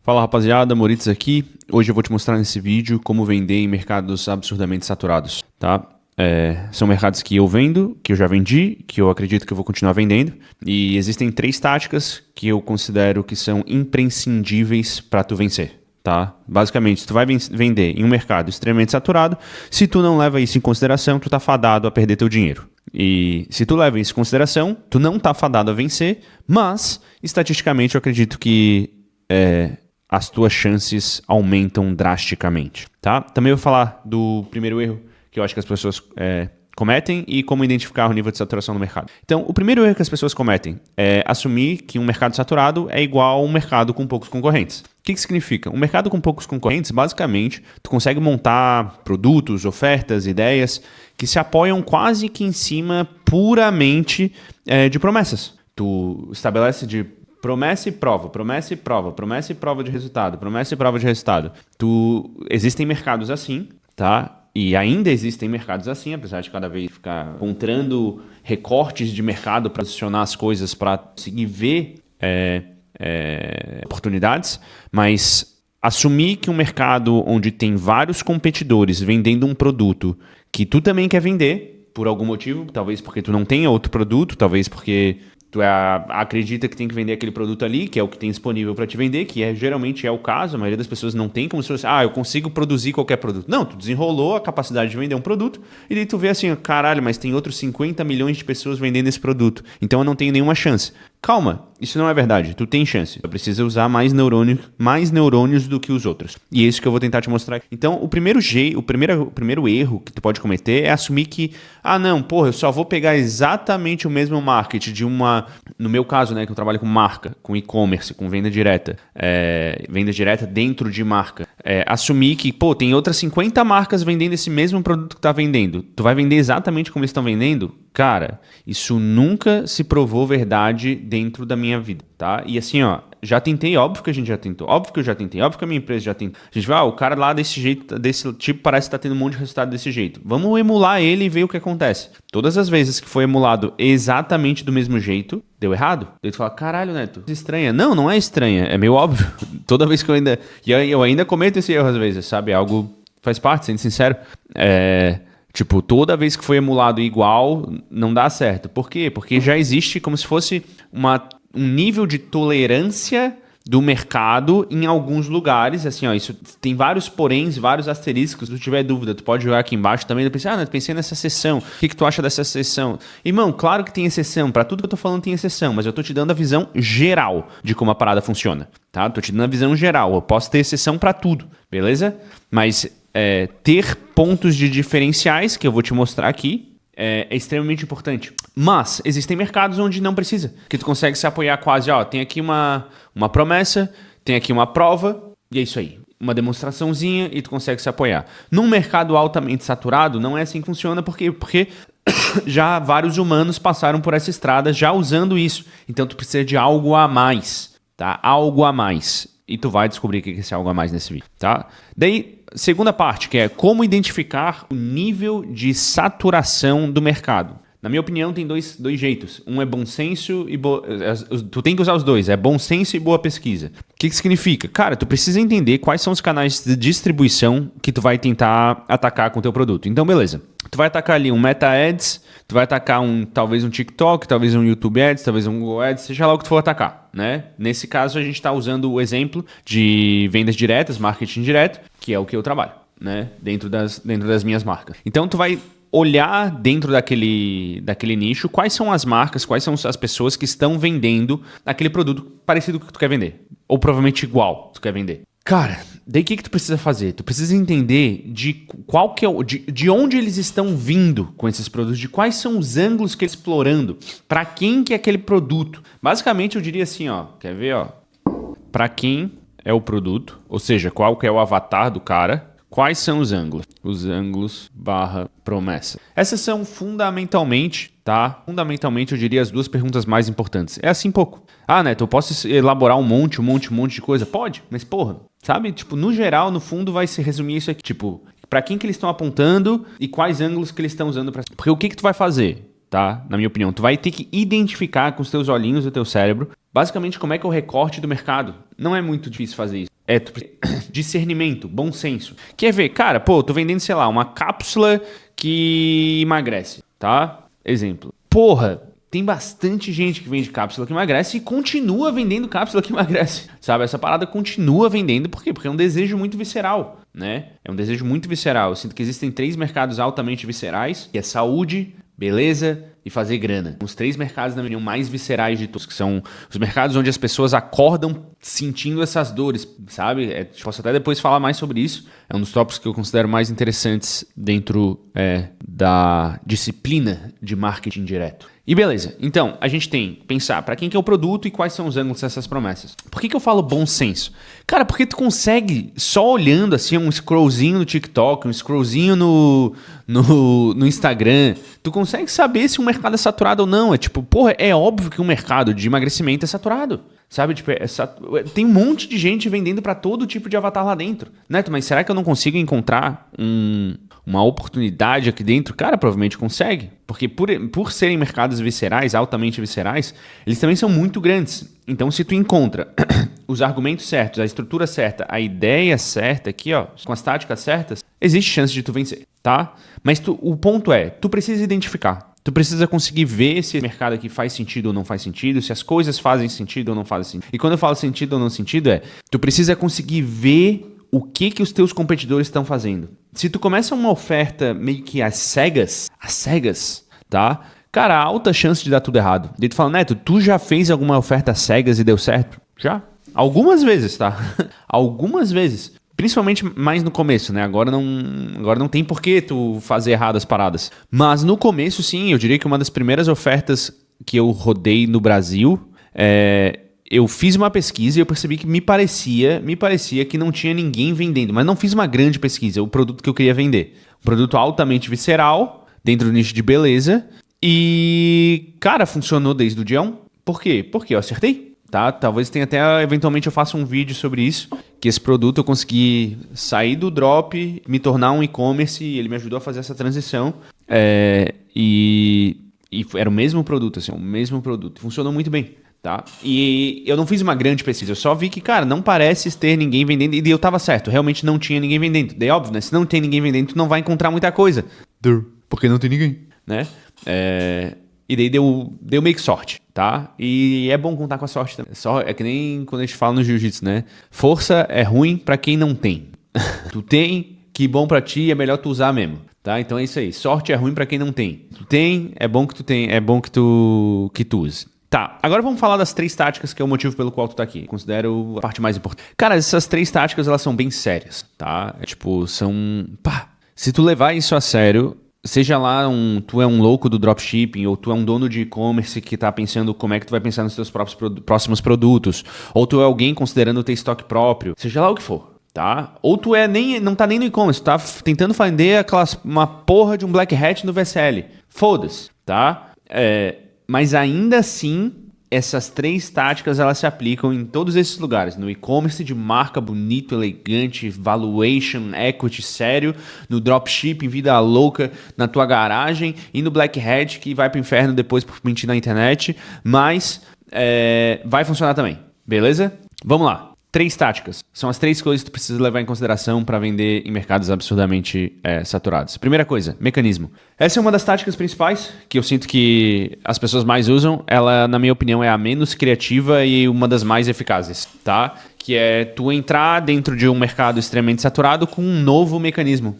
Fala rapaziada, Moritz aqui. Hoje eu vou te mostrar nesse vídeo como vender em mercados absurdamente saturados, tá? São mercados que eu vendo, que eu já vendi, que eu acredito que eu vou continuar vendendo. E existem 3 táticas que eu considero que são imprescindíveis para tu vencer, tá? Basicamente, se tu vai vender em um mercado extremamente saturado, se tu não leva isso em consideração, tu tá fadado a perder teu dinheiro. E se tu leva isso em consideração, tu não tá fadado a vencer, mas estatisticamente eu acredito que as tuas chances aumentam drasticamente, tá? Também vou falar do primeiro erro que eu acho que as pessoas cometem e como identificar o nível de saturação no mercado. Então, o primeiro erro que as pessoas cometem é assumir que um mercado saturado é igual a um mercado com poucos concorrentes. O que significa? Um mercado com poucos concorrentes, basicamente, tu consegue montar produtos, ofertas, ideias que se apoiam quase que em cima puramente de promessas. Tu estabelece de promessa e prova, promessa e prova, promessa e prova de resultado, promessa e prova de resultado. Existem mercados assim, tá? E ainda existem mercados assim, apesar de cada vez ficar encontrando recortes de mercado para posicionar as coisas, para conseguir ver oportunidades, mas assumir que um mercado onde tem vários competidores vendendo um produto que tu também quer vender, por algum motivo, talvez porque tu não tenha outro produto, talvez porque tu acredita que tem que vender aquele produto ali, que é o que tem disponível para te vender, que geralmente é o caso, a maioria das pessoas não tem como se fosse, eu consigo produzir qualquer produto. Não, tu desenrolou a capacidade de vender um produto e daí tu vê assim, caralho, mas tem outros 50 milhões de pessoas vendendo esse produto, então eu não tenho nenhuma chance. Calma, isso não é verdade, tu tem chance. Tu precisa usar mais neurônios do que os outros. E é isso que eu vou tentar te mostrar. Então, o primeiro erro que tu pode cometer é assumir que, eu só vou pegar exatamente o mesmo marketing de no meu caso, né, que eu trabalho com marca, com e-commerce, com venda direta dentro de marca. Assumir que, tem outras 50 marcas vendendo esse mesmo produto que tá vendendo. Tu vai vender exatamente como eles estão vendendo? Cara, isso nunca se provou verdade dentro da minha vida, tá? E assim, já tentei, óbvio que a gente já tentou, óbvio que eu já tentei, óbvio que a minha empresa já tentou. A gente vai, o cara lá desse jeito, desse tipo, parece que tá tendo um monte de resultado desse jeito. Vamos emular ele e ver o que acontece. Todas as vezes que foi emulado exatamente do mesmo jeito, deu errado. Daí tu fala, caralho, Neto, estranha. Não é estranha, é meio óbvio. Toda vez que eu ainda cometo esse erro às vezes, sabe? Algo faz parte, sendo sincero. Toda vez que foi emulado igual, não dá certo. Por quê? Porque já existe como se fosse um nível de tolerância do mercado em alguns lugares. Assim, isso tem vários poréns, vários asteriscos. Se tu tiver dúvida, tu pode jogar aqui embaixo também. Eu pensei nessa sessão. O que tu acha dessa sessão? Irmão, claro que tem exceção. Para tudo que eu tô falando tem exceção, mas eu tô te dando a visão geral de como a parada funciona, tá? Tô te dando a visão geral. Eu posso ter exceção para tudo, beleza? Mas ter pontos de diferenciais, que eu vou te mostrar aqui, é extremamente importante. Mas existem mercados onde não precisa, que tu consegue se apoiar quase, tem aqui uma promessa, tem aqui uma prova, e é isso aí. Uma demonstraçãozinha e tu consegue se apoiar. Num mercado altamente saturado, não é assim que funciona, porque já vários humanos passaram por essa estrada já usando isso. Então tu precisa de algo a mais, tá? Algo a mais. E tu vai descobrir o que é esse algo a mais nesse vídeo, tá? Daí, segunda parte, que é como identificar o nível de saturação do mercado. Na minha opinião, tem dois jeitos. Um é bom senso e tu tem que usar os dois. É bom senso e boa pesquisa. O que significa? Cara, tu precisa entender quais são os canais de distribuição que tu vai tentar atacar com o teu produto. Então, beleza. Tu vai atacar ali um Meta Ads, tu vai atacar talvez um TikTok, talvez um YouTube Ads, talvez um Google Ads, seja lá o que tu for atacar, né? Nesse caso, a gente está usando o exemplo de vendas diretas, marketing direto, que é o que eu trabalho, né? Dentro das minhas marcas. Então, tu vai olhar dentro daquele nicho quais são as marcas, quais são as pessoas que estão vendendo aquele produto parecido com o que tu quer vender. Ou provavelmente igual que tu quer vender. Cara, daí o que tu precisa fazer? Tu precisa entender de onde eles estão vindo com esses produtos, de quais são os ângulos que eles estão explorando, para quem que é aquele produto. Basicamente eu diria assim, quer ver, para quem é o produto, ou seja, qual que é o avatar do cara. Quais são os ângulos? Os ângulos / promessa. Essas são fundamentalmente, tá? Fundamentalmente, eu diria as duas perguntas mais importantes. É assim pouco. Neto, eu posso elaborar um monte de coisa? Pode, mas porra, sabe? No geral, no fundo, vai se resumir isso aqui. Para quem que eles estão apontando e quais ângulos que eles estão usando para... Porque o que tu vai fazer? Tá? Na minha opinião, tu vai ter que identificar com os teus olhinhos do teu cérebro, basicamente, como é que é o recorte do mercado. Não é muito difícil fazer isso. Discernimento, bom senso. Quer ver, cara, pô, tô vendendo, sei lá, uma cápsula que emagrece, tá? Exemplo. Porra, tem bastante gente que vende cápsula que emagrece e continua vendendo cápsula que emagrece, sabe? Essa parada continua vendendo, por quê? Porque é um desejo muito visceral, né? É um desejo muito visceral. Eu sinto que existem 3 mercados altamente viscerais, que é saúde, beleza e fazer grana. Os 3 mercados, na minha opinião, mais viscerais de todos, que são os mercados onde as pessoas acordam sentindo essas dores, sabe? Posso até depois falar mais sobre isso. É um dos tópicos que eu considero mais interessantes dentro da disciplina de marketing direto. E beleza, então a gente tem que pensar para quem que é o produto e quais são os ângulos dessas promessas. Por que eu falo bom senso? Cara, porque tu consegue, só olhando assim um scrollzinho no TikTok, um scrollzinho no Instagram, tu consegue saber se um mercado é saturado ou não. É tipo, porra, é óbvio que um mercado de emagrecimento é saturado. Sabe, tipo, tem um monte de gente vendendo para todo tipo de avatar lá dentro. Neto, mas será que eu não consigo encontrar uma oportunidade aqui dentro? Cara, provavelmente consegue. Porque por serem mercados viscerais, altamente viscerais, eles também são muito grandes. Então, se tu encontra os argumentos certos, a estrutura certa, a ideia certa aqui, ó, com as táticas certas, existe chance de tu vencer, tá? Mas o ponto é, tu precisa identificar. Tu precisa conseguir ver se esse mercado aqui faz sentido ou não faz sentido, se as coisas fazem sentido ou não fazem sentido. E quando eu falo sentido ou não sentido tu precisa conseguir ver o que os teus competidores estão fazendo. Se tu começa uma oferta meio que às cegas, tá? Cara, há alta chance de dar tudo errado. Daí tu fala, Neto, tu já fez alguma oferta às cegas e deu certo? Já. Algumas vezes, tá? Algumas vezes. Principalmente mais no começo, né? Agora não tem por que tu fazer errado as paradas. Mas no começo, sim, eu diria que uma das primeiras ofertas que eu rodei no Brasil, eu fiz uma pesquisa e eu percebi que me parecia que não tinha ninguém vendendo. Mas não fiz uma grande pesquisa, o produto que eu queria vender. Um produto altamente visceral, dentro do nicho de beleza. E, cara, funcionou desde o dia 1. Por quê? Porque eu acertei. Tá? Talvez tenha até, eventualmente eu faça um vídeo sobre isso, que esse produto eu consegui sair do drop, me tornar um e-commerce e ele me ajudou a fazer essa transição. E era o mesmo produto, assim, o mesmo produto. Funcionou muito bem, tá? E eu não fiz uma grande pesquisa, eu só vi que, cara, não parece ter ninguém vendendo, e eu tava certo, realmente não tinha ninguém vendendo. Daí, óbvio, né? Se não tem ninguém vendendo, tu não vai encontrar muita coisa. Porque não tem ninguém, né? E daí deu meio que sorte, tá? E é bom contar com a sorte também. É que nem quando a gente fala no jiu-jitsu, né? Força é ruim pra quem não tem. Tu tem, que bom pra ti, é melhor tu usar mesmo, tá? Então é isso aí. Sorte é ruim pra quem não tem. Tu tem, é bom que tu tem, é bom que tu use. Tá, agora vamos falar das 3 táticas que é o motivo pelo qual tu tá aqui. Considero a parte mais importante. Cara, essas 3 táticas, elas são bem sérias, tá? Se tu levar isso a sério, seja lá tu é um louco do dropshipping, ou tu é um dono de e-commerce que tá pensando como é que tu vai pensar nos teus próximos produtos, ou tu é alguém considerando ter estoque próprio, seja lá o que for, tá? Ou tu não tá nem no e-commerce, tu tá tentando vender uma porra de um black hat no VSL. Foda-se, tá? Mas ainda assim, essas 3 táticas elas se aplicam em todos esses lugares. No e-commerce de marca bonito, elegante, valuation, equity sério. No dropshipping, vida louca, na tua garagem. E no black hat, que vai pro inferno depois por mentir na internet. Mas vai funcionar também, beleza? Vamos lá. 3 táticas. São as 3 coisas que tu precisa levar em consideração para vender em mercados absurdamente saturados. Primeira coisa, mecanismo. Essa é uma das táticas principais que eu sinto que as pessoas mais usam. Ela, na minha opinião, é a menos criativa e uma das mais eficazes, tá? Que é tu entrar dentro de um mercado extremamente saturado com um novo mecanismo.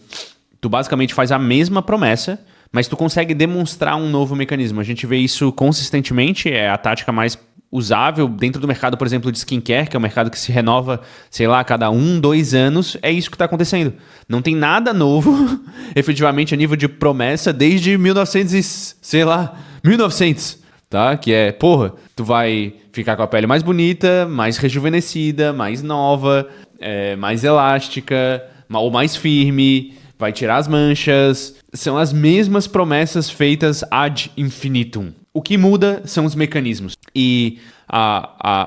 Tu basicamente faz a mesma promessa, mas tu consegue demonstrar um novo mecanismo. A gente vê isso consistentemente, é a tática mais usável dentro do mercado, por exemplo, de skincare, que é um mercado que se renova, sei lá, a cada 2 anos. É isso que está acontecendo. Não tem nada novo, efetivamente, a nível de promessa, desde 1900, tá? Que é, tu vai ficar com a pele mais bonita, mais rejuvenescida, mais nova, mais elástica, ou mais firme, vai tirar as manchas. São as mesmas promessas feitas ad infinitum. O que muda são os mecanismos. E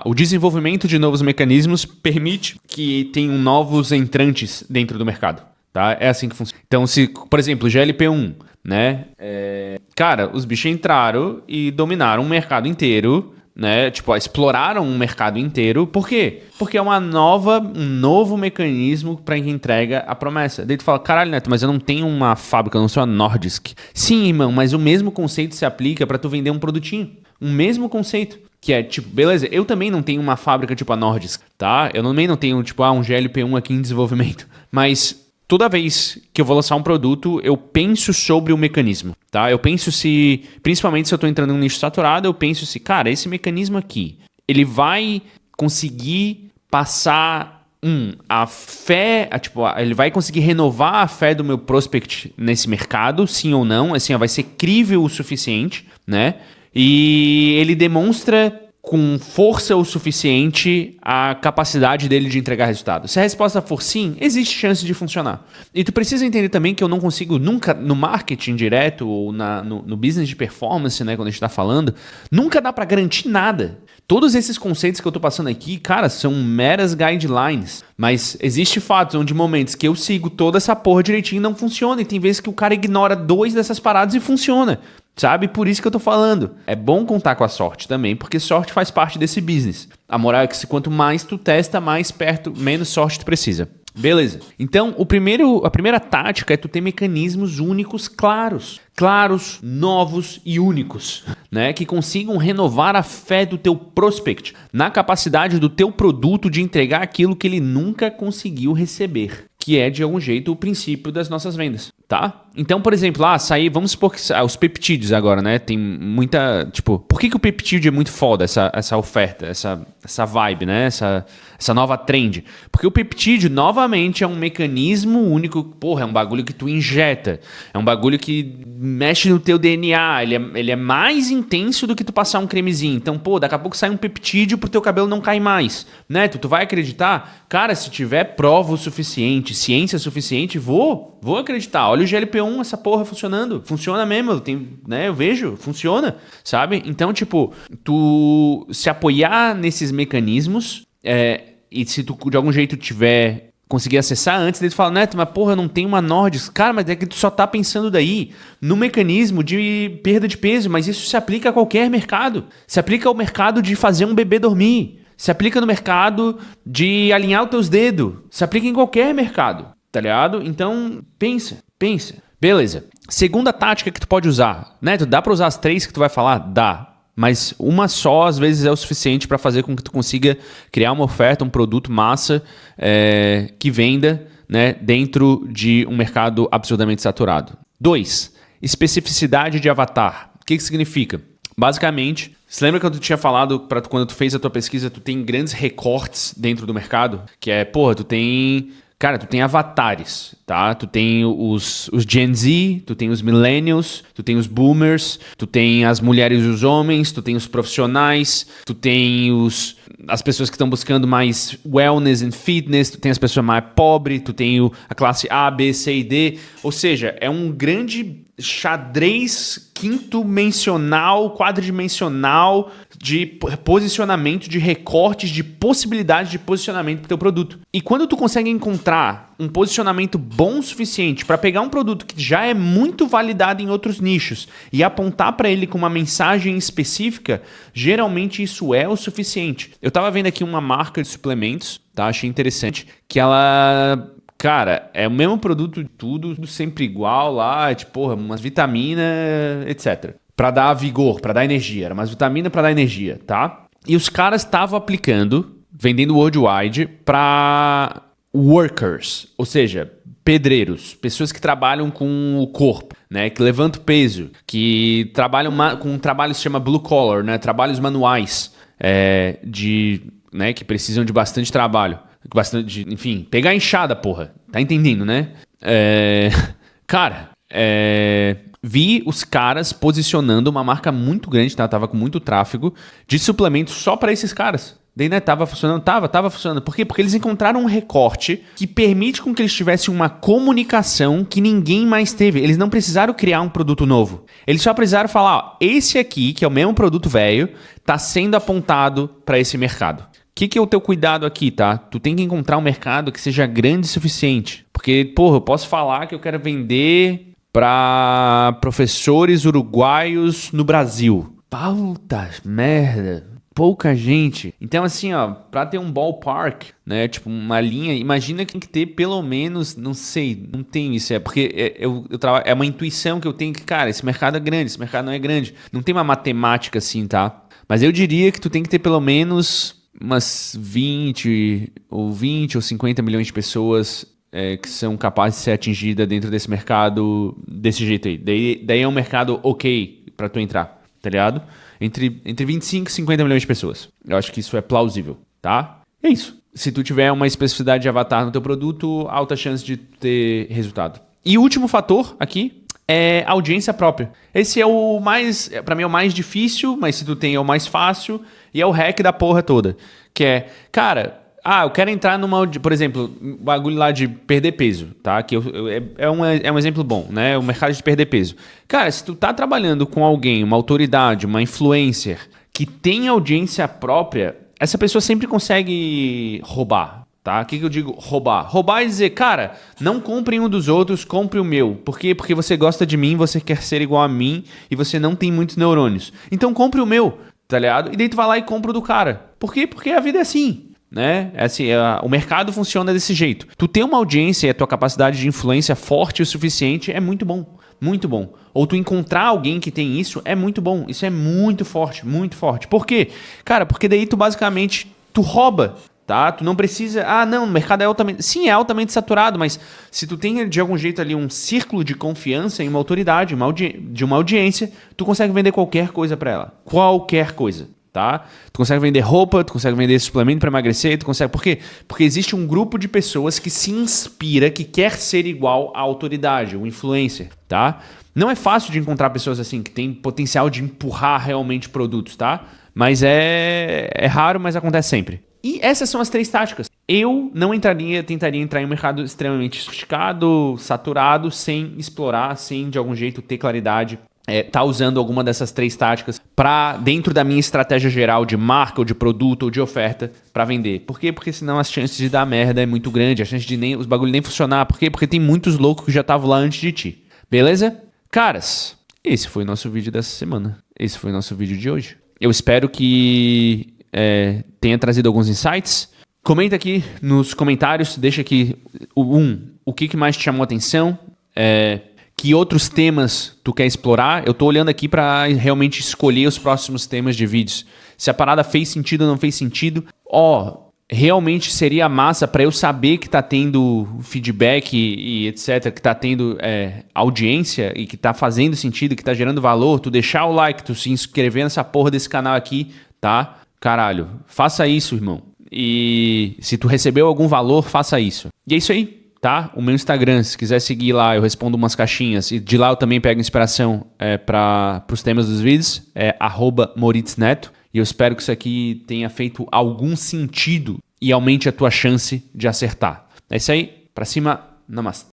o desenvolvimento de novos mecanismos permite que tenham novos entrantes dentro do mercado. Tá? É assim que funciona. Então, por exemplo, GLP-1, né? Cara, os bichos entraram e dominaram o mercado inteiro, né? Tipo, exploraram um mercado inteiro. Por quê? Porque é um novo mecanismo para entrega a promessa. Daí tu fala, caralho, Neto, mas eu não tenho uma fábrica, eu não sou a Nordisk. Sim, irmão, mas o mesmo conceito se aplica para tu vender um produtinho. O mesmo conceito. Que é, tipo, beleza, eu também não tenho uma fábrica tipo a Nordisk, tá? Eu também não tenho, tipo, um GLP-1 aqui em desenvolvimento. Mas toda vez que eu vou lançar um produto, eu penso sobre o mecanismo, tá? Eu penso principalmente se eu tô entrando em um nicho saturado, eu penso se, cara, esse mecanismo aqui, ele vai conseguir passar a fé, ele vai conseguir renovar a fé do meu prospect nesse mercado, sim ou não, assim, vai ser crível o suficiente, né? E ele demonstra com força o suficiente a capacidade dele de entregar resultado. Se a resposta for sim, existe chance de funcionar. E tu precisa entender também que eu não consigo nunca, no marketing direto ou no business de performance, né, quando a gente está falando, nunca dá para garantir nada. Todos esses conceitos que eu tô passando aqui, cara, são meras guidelines. Mas existe fatos onde momentos que eu sigo toda essa porra direitinho e não funciona. E tem vezes que o cara ignora 2 dessas paradas e funciona. Sabe? Por isso que eu tô falando. É bom contar com a sorte também, porque sorte faz parte desse business. A moral é que quanto mais tu testa, menos sorte tu precisa. Beleza. Então, a primeira tática é tu ter mecanismos únicos claros, novos e únicos, né? Que consigam renovar a fé do teu prospect na capacidade do teu produto de entregar aquilo que ele nunca conseguiu receber, que é, de algum jeito, o princípio das nossas vendas, tá? Então, por exemplo, vamos supor que os peptídeos agora, né? Tem muita, tipo, por que o peptídeo é muito foda, essa oferta, essa vibe, né? Essa nova trend? Porque o peptídeo, novamente, é um mecanismo único, porra, é um bagulho que tu injeta, é um bagulho que mexe no teu DNA, ele é mais intenso do que tu passar um cremezinho. Então, pô, daqui a pouco sai um peptídeo pro teu cabelo não cair mais, né? Tu vai acreditar? Cara, se tiver prova o suficiente, ciência suficiente, vou acreditar. Olha o GLP-1, essa porra funcionando. Funciona mesmo, eu vejo, funciona, sabe? Então, tipo, tu se apoiar nesses mecanismos, e se tu de algum jeito conseguir acessar antes, daí tu fala, Neto, mas porra, eu não tenho uma Nordisk. Cara, mas é que tu só tá pensando daí no mecanismo de perda de peso, mas isso se aplica a qualquer mercado. Se aplica ao mercado de fazer um bebê dormir. Se aplica no mercado de alinhar os teus dedos. Se aplica em qualquer mercado, tá ligado? Então, pensa. Beleza. Segunda tática que tu pode usar. Neto, dá pra usar as 3 que tu vai falar? Dá. Mas uma só, às vezes, é o suficiente para fazer com que tu consiga criar uma oferta, um produto massa que venda, né, dentro de um mercado absurdamente saturado. 2. Especificidade de avatar. O que significa? Basicamente, você lembra que eu tinha falado, quando tu fez a tua pesquisa, tu tem grandes recortes dentro do mercado? Que é, porra, tu tem avatares, tá? Tu tem os Gen Z, tu tem os Millennials, tu tem os Boomers, tu tem as mulheres e os homens, tu tem os profissionais, tu tem as pessoas que estão buscando mais wellness and fitness, tu tem as pessoas mais pobres, tu tem a classe A, B, C e D. Ou seja, é um grande xadrez quadridimensional de posicionamento, de recortes, de possibilidades de posicionamento para o teu produto. E quando tu consegue encontrar um posicionamento bom o suficiente para pegar um produto que já é muito validado em outros nichos e apontar para ele com uma mensagem específica, geralmente isso é o suficiente. Eu estava vendo aqui uma marca de suplementos, tá? Achei interessante, que ela... Cara, é o mesmo produto, tudo sempre igual lá, tipo, umas vitaminas, etc. Pra dar vigor, pra dar energia. Era umas vitaminas pra dar energia, tá? E os caras estavam vendendo worldwide pra workers, ou seja, pedreiros, pessoas que trabalham com o corpo, né? Que levantam peso, que trabalham com um trabalho que se chama blue collar, né? Trabalhos manuais, né? Que precisam de bastante trabalho. Enfim, pegar a enxada, porra. Tá entendendo, né? Vi os caras posicionando uma marca muito grande, tá? Tava com muito tráfego de suplementos só pra esses caras. Daí, né, tava funcionando. Por quê? Porque eles encontraram um recorte que permite com que eles tivessem uma comunicação que ninguém mais teve. Eles não precisaram criar um produto novo. Eles só precisaram falar, ó, esse aqui, que é o mesmo produto velho, tá sendo apontado pra esse mercado. O que é o teu cuidado aqui, tá? Tu tem que encontrar um mercado que seja grande o suficiente. Porque, porra, eu posso falar que eu quero vender para professores uruguaios no Brasil. Puta merda. pouca gente. Então, assim, ó, pra ter um ballpark, né, tipo uma linha, imagina que tem que ter pelo menos, não sei, não tem isso, porque é uma intuição que eu tenho que, cara, esse mercado é grande, esse mercado não é grande. Não tem uma matemática assim, tá? Mas eu diria que tu tem que ter pelo menos umas 20 ou 50 milhões de pessoas que são capazes de ser atingidas dentro desse mercado desse jeito aí. Daí é um mercado ok pra tu entrar, tá ligado? Entre 25 e 50 milhões de pessoas. Eu acho que isso é plausível, tá? É isso. Se tu tiver uma especificidade de avatar no teu produto, alta chance de ter resultado. E o último fator aqui é audiência própria. Esse é o mais, pra mim é o mais difícil, mas se tu tem é o mais fácil e é o hack da porra toda. Que é, cara, eu quero entrar numa, por exemplo, bagulho lá de perder peso, tá? Que é um exemplo bom, né? O mercado de perder peso. Cara, se tu tá trabalhando com alguém, uma autoridade, uma influencer, que tem audiência própria, essa pessoa sempre consegue roubar, tá? O que eu digo roubar? Roubar é dizer, cara, não compre um dos outros, compre o meu. Por quê? Porque você gosta de mim, você quer ser igual a mim e você não tem muitos neurônios. Então compre o meu, tá ligado? E daí tu vai lá e compra o do cara. Por quê? Porque a vida é assim. Né? Assim, o mercado funciona desse jeito. Tu ter uma audiência e a tua capacidade de influência forte o suficiente é muito bom. Muito bom. Ou tu encontrar alguém que tem isso é muito bom. Isso é muito forte, muito forte. Por quê? Cara, porque daí tu basicamente tu rouba, tá? Tu não precisa... não, o mercado é altamente... Sim, é altamente saturado, mas se tu tem de algum jeito ali um círculo de confiança em uma autoridade, de uma audiência, tu consegue vender qualquer coisa pra ela. Qualquer coisa. Tá? Tu consegue vender roupa, tu consegue vender suplemento para emagrecer, tu consegue... Por quê? Porque existe um grupo de pessoas que se inspira, que quer ser igual à autoridade, o influencer, tá? Não é fácil de encontrar pessoas assim, que têm potencial de empurrar realmente produtos, tá? Mas é raro, mas acontece sempre. E essas são as 3 táticas. Eu não tentaria entrar em um mercado extremamente sofisticado, saturado, sem explorar, sem de algum jeito ter claridade. Tá usando alguma dessas 3 táticas para dentro da minha estratégia geral de marca, ou de produto, ou de oferta para vender. Por quê? Porque senão as chances de dar merda é muito grande, a chance de os bagulho nem funcionar. Por quê? Porque tem muitos loucos que já estavam lá antes de ti. Beleza? Caras, esse foi o nosso vídeo dessa semana. Esse foi o nosso vídeo de hoje. Eu espero que tenha trazido alguns insights. Comenta aqui nos comentários, deixa aqui o que mais te chamou a atenção. Que outros temas tu quer explorar? Eu tô olhando aqui para realmente escolher os próximos temas de vídeos. Se a parada fez sentido ou não fez sentido. Realmente seria massa para eu saber que tá tendo feedback e etc, que tá tendo audiência e que tá fazendo sentido, que tá gerando valor. Tu deixar o like, tu se inscrever nessa porra desse canal aqui, tá? Caralho, faça isso, irmão. E se tu recebeu algum valor, faça isso. E é isso aí. Tá? O meu Instagram, se quiser seguir lá, eu respondo umas caixinhas. E de lá eu também pego inspiração para os temas dos vídeos. É @MoritzNeto. E eu espero que isso aqui tenha feito algum sentido e aumente a tua chance de acertar. É isso aí. Pra cima. Namastê.